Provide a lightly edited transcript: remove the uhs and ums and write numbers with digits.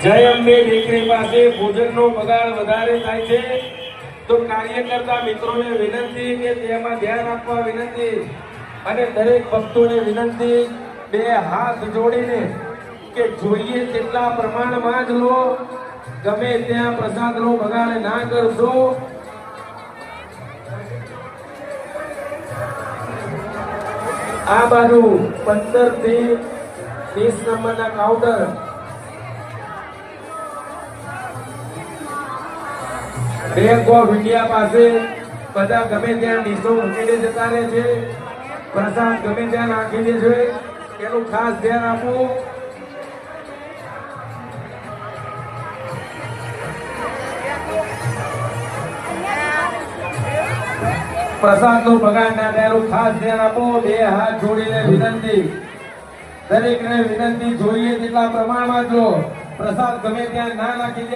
જય અંબે બેકરી પાસે ભોજનનો બગાડ વધારે થાય છે તો કાર્યકર્તા મિત્રોને વિનંતી કે તેમાં ધ્યાન આપવા વિનંતી અને દરેક ભક્તોને વિનંતી બે હાથ જોડીને કે જોઈએ તેટલા પ્રમાણમાં જ લો, ગમે ત્યાં પ્રસાદનો બગાડ ના કરશો। આ બાજુ 15 થી 20 નંબરના કાઉન્ટર બેંક ઓફ ઇન્ડિયા પાસે બધા ગમે ત્યાં ડીશો મૂકીને જતા રહે છે, પ્રસાદ ગમે ત્યાં નાખી દે છે, એનું ખાસ ધ્યાન આપવું। પ્રસાદનો બગાડ ના થાય એનું ખાસ ધ્યાન આપો। બે હાથ જોડીને વિનંતી, દરેકને વિનંતી, જોઈએ તેટલા પ્રમાણમાં જો પ્રસાદ ગમે ત્યાં ના નાખી દે।